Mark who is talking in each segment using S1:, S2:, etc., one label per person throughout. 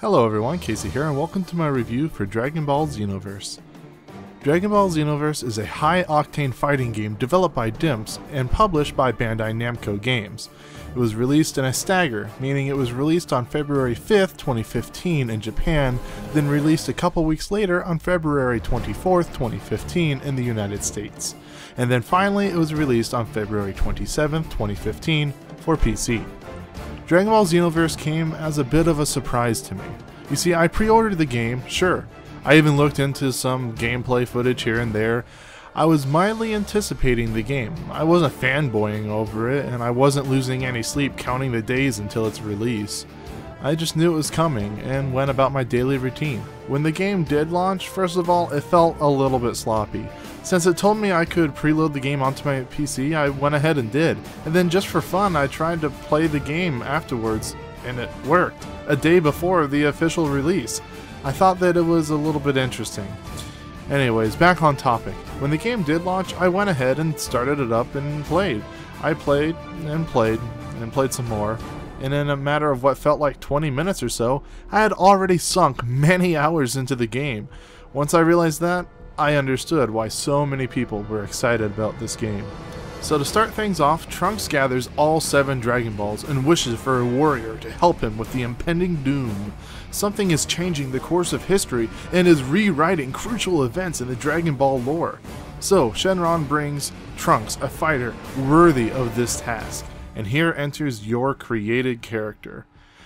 S1: Hello everyone, Casey here, and welcome to my review for Dragon Ball XenoVerse. Dragon Ball XenoVerse is a high-octane fighting game developed by Dimps and published by Bandai-Namco Games. It was released in a stagger, meaning it was released on February 5th, 2015 in Japan, then released a couple weeks later on February 24th, 2015 in the United States. And then finally it was released on February 27th, 2015 for PC. Dragon Ball XenoVerse came as a bit of a surprise to me. You see, I pre-ordered the game, sure. I even looked into some gameplay footage here and there. I was mildly anticipating the game. I wasn't fanboying over it, and I wasn't losing any sleep counting the days until its release. I just knew it was coming, and went about my daily routine. When the game did launch, first of all, it felt a little bit sloppy. Since it told me I could preload the game onto my PC, I went ahead and did. And then just for fun, I tried to play the game afterwards, and it worked. A day before the official release. I thought that it was a little bit interesting. Anyways, back on topic. When the game did launch, I went ahead and started it up and played. I played, and played some more. And in a matter of what felt like 20 minutes or so, I had already sunk many hours into the game. Once I realized that, I understood why so many people were excited about this game. So to start things off, Trunks gathers all 7 Dragon Balls and wishes for a warrior to help him with the impending doom. Something is changing the course of history and is rewriting crucial events in the Dragon Ball lore. So Shenron brings Trunks a fighter worthy of this task. And here enters your created character.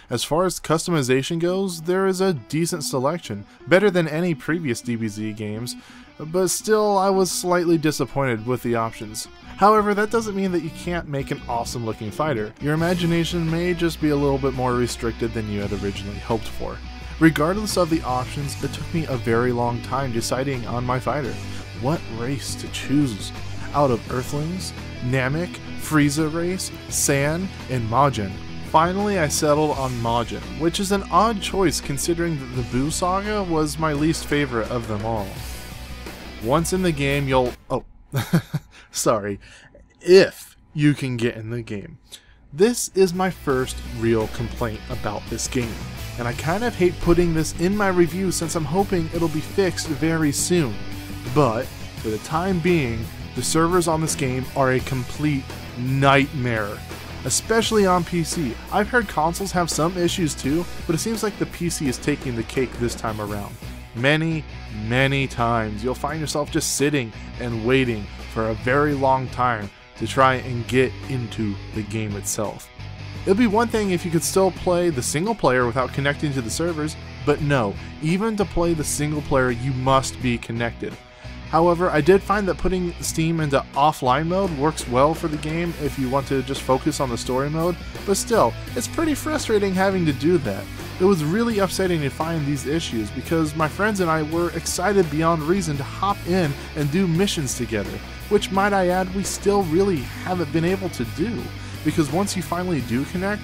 S1: As far as customization goes, there is a decent selection, better than any previous DBZ games, but still I was slightly disappointed with the options. However, that doesn't mean that you can't make an awesome looking fighter. Your imagination may just be a little bit more restricted than you had originally hoped for. Regardless of the options, it took me a very long time deciding on my fighter. What race to choose? Out of Earthlings, Namek, Frieza race, Saiyan, and Majin. Finally, I settled on Majin, which is an odd choice considering that the Buu saga was my least favorite of them all. Once in the game, you'll... sorry. If you can get in the game. This is my first real complaint about this game, and I kind of hate putting this in my review since I'm hoping it'll be fixed very soon. But, for the time being, the servers on this game are a complete nightmare. Especially on PC. I've heard consoles have some issues too, but it seems like the PC is taking the cake this time around. Many times you'll find yourself just sitting and waiting for a very long time to try and get into the game itself. It'd be one thing if you could still play the single player without connecting to the servers, but no, even to play the single player you must be connected. However, I did find that putting Steam into offline mode works well for the game if you want to just focus on the story mode, but still, it's pretty frustrating having to do that. It was really upsetting to find these issues because my friends and I were excited beyond reason to hop in and do missions together, which might I add we still really haven't been able to do, because once you finally do connect,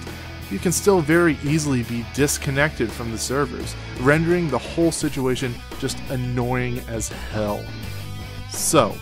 S1: you can still very easily be disconnected from the servers, rendering the whole situation just annoying as hell. So,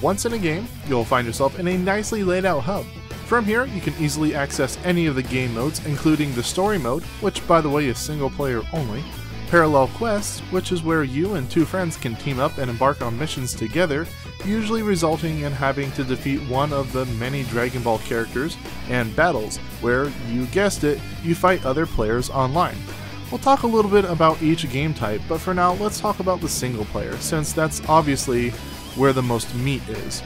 S1: once in a game, you'll find yourself in a nicely laid out hub. From here, you can easily access any of the game modes, including the story mode, which by the way is single player only, parallel quests, which is where you and 2 friends can team up and embark on missions together, usually resulting in having to defeat one of the many Dragon Ball characters, and battles, where, you guessed it, you fight other players online. We'll talk a little bit about each game type, but for now let's talk about the single player, since that's obviously where the most meat is.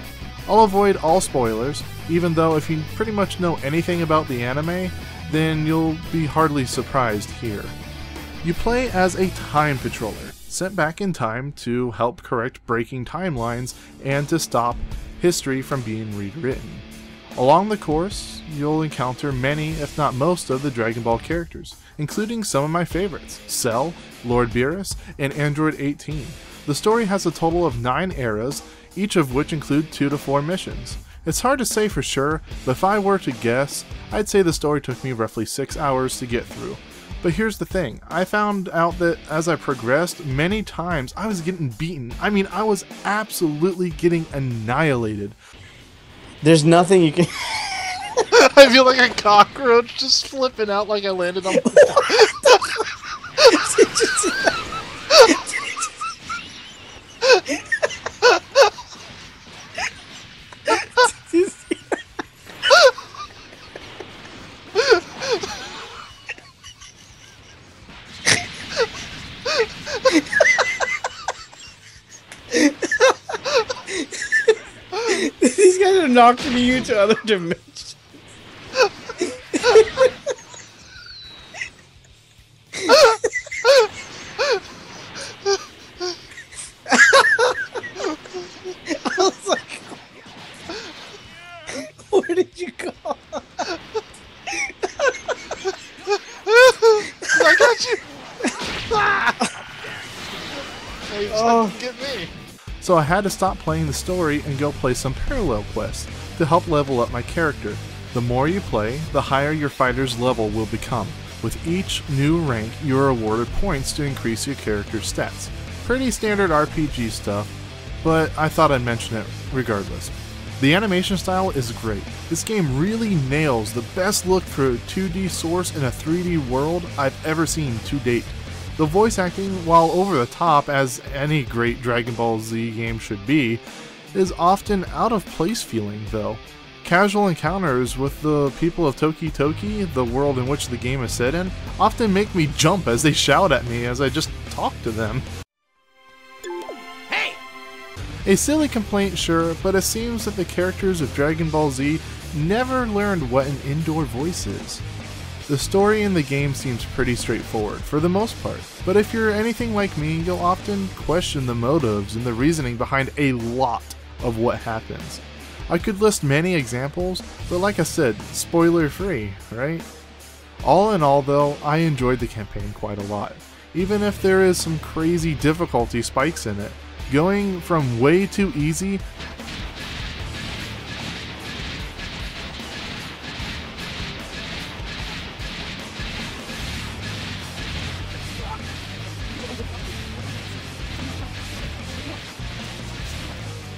S1: I'll avoid all spoilers, even though if you pretty much know anything about the anime, then you'll be hardly surprised here. You play as a time patroller, sent back in time to help correct breaking timelines and to stop history from being rewritten. Along the course, you'll encounter many, if not most, of the Dragon Ball characters, including some of my favorites, Cell, Lord Beerus, and Android 18. The story has a total of 9 eras, each of which include 2 to 4 missions. It's hard to say for sure, but if I were to guess, I'd say the story took me roughly 6 hours to get through. But here's the thing, I found out that as I progressed, many times I was getting beaten. I mean, I was absolutely getting annihilated.
S2: There's nothing you can...
S1: I feel like a cockroach just flipping out like I landed on...
S2: These guys are knocking you to other dimensions. I was like, where did you go?
S1: I got you. Oh, get me. So I had to stop playing the story and go play some parallel quests to help level up my character. The more you play, the higher your fighter's level will become. With each new rank, you are awarded points to increase your character's stats. Pretty standard RPG stuff, but I thought I'd mention it regardless. The animation style is great. This game really nails the best look for a 2D source in a 3D world I've ever seen to date. The voice acting, while over the top as any great Dragon Ball Z game should be, is often out of place feeling though. Casual encounters with the people of Toki Toki, the world in which the game is set in, often make me jump as they shout at me as I just talk to them. Hey! A silly complaint, sure, but it seems that the characters of Dragon Ball Z never learned what an indoor voice is. The story in the game seems pretty straightforward, for the most part, but if you're anything like me, you'll often question the motives and the reasoning behind a lot of what happens. I could list many examples, but like I said, spoiler free, right? All in all though, I enjoyed the campaign quite a lot. Even if there is some crazy difficulty spikes in it, going from way too easy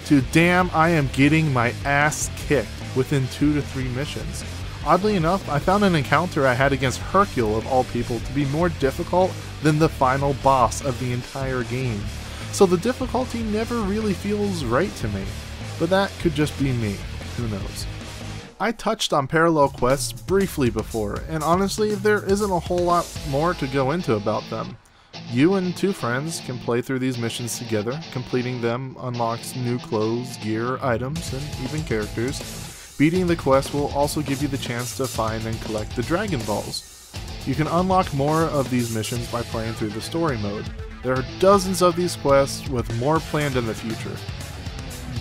S1: to damn, I am getting my ass kicked within 2 to 3 missions. Oddly enough, I found an encounter I had against Hercule of all people to be more difficult than the final boss of the entire game. So the difficulty never really feels right to me, but that could just be me, who knows. I touched on parallel quests briefly before, and honestly there isn't a whole lot more to go into about them. You and 2 friends can play through these missions together. Completing them unlocks new clothes, gear, items, and even characters. Beating the quest will also give you the chance to find and collect the Dragon Balls. You can unlock more of these missions by playing through the story mode. There are dozens of these quests with more planned in the future.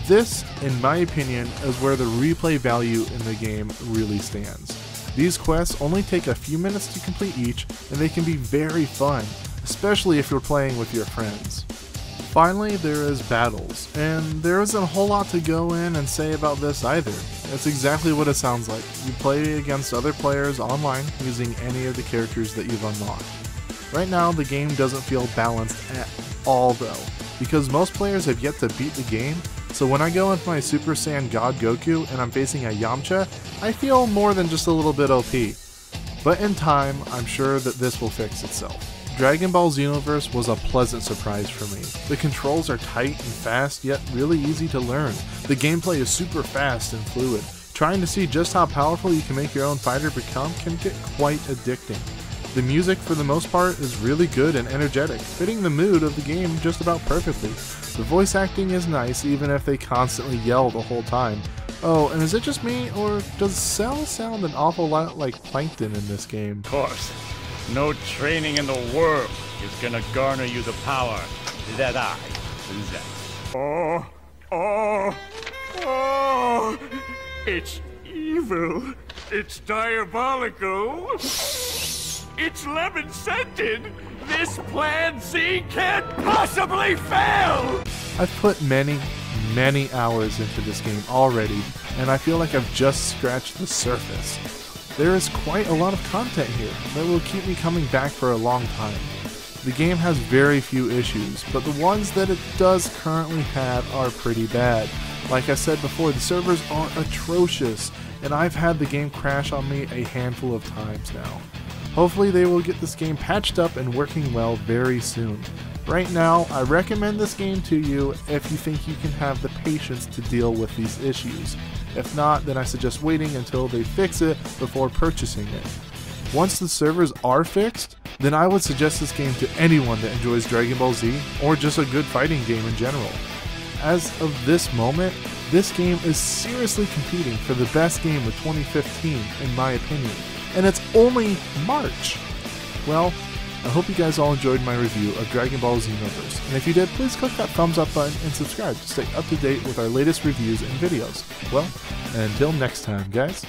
S1: This, in my opinion, is where the replay value in the game really stands. These quests only take a few minutes to complete each, and they can be very fun, especially if you're playing with your friends. Finally, there is battles, and there isn't a whole lot to go in and say about this either. It's exactly what it sounds like. You play against other players online using any of the characters that you've unlocked. Right now, the game doesn't feel balanced at all though, because most players have yet to beat the game, so when I go into my Super Saiyan God Goku and I'm facing a Yamcha, I feel more than just a little bit OP. But in time, I'm sure that this will fix itself. Dragon Ball XenoVerse was a pleasant surprise for me. The controls are tight and fast, yet really easy to learn. The gameplay is super fast and fluid. Trying to see just how powerful you can make your own fighter become can get quite addicting. The music, for the most part, is really good and energetic, fitting the mood of the game just about perfectly. The voice acting is nice, even if they constantly yell the whole time. Oh, and is it just me, or does Cell sound an awful lot like Plankton in this game?
S3: Of course. No training in the world is gonna garner you the power that I possess. Oh! It's evil. It's diabolical. It's lemon-scented. This Plan Z can't possibly fail!
S1: I've put many hours into this game already, and I feel like I've just scratched the surface. There is quite a lot of content here that will keep me coming back for a long time. The game has very few issues, but the ones that it does currently have are pretty bad. Like I said before, the servers are atrocious, and I've had the game crash on me a handful of times now. Hopefully they will get this game patched up and working well very soon. Right now, I recommend this game to you if you think you can have the patience to deal with these issues. If not, then I suggest waiting until they fix it before purchasing it. Once the servers are fixed, then I would suggest this game to anyone that enjoys Dragon Ball Z or just a good fighting game in general. As of this moment, this game is seriously competing for the best game of 2015 in my opinion, and it's only March. Well, I hope you guys all enjoyed my review of Dragon Ball XenoVerse, and if you did, please click that thumbs up button and subscribe to stay up to date with our latest reviews and videos. Well, until next time, guys.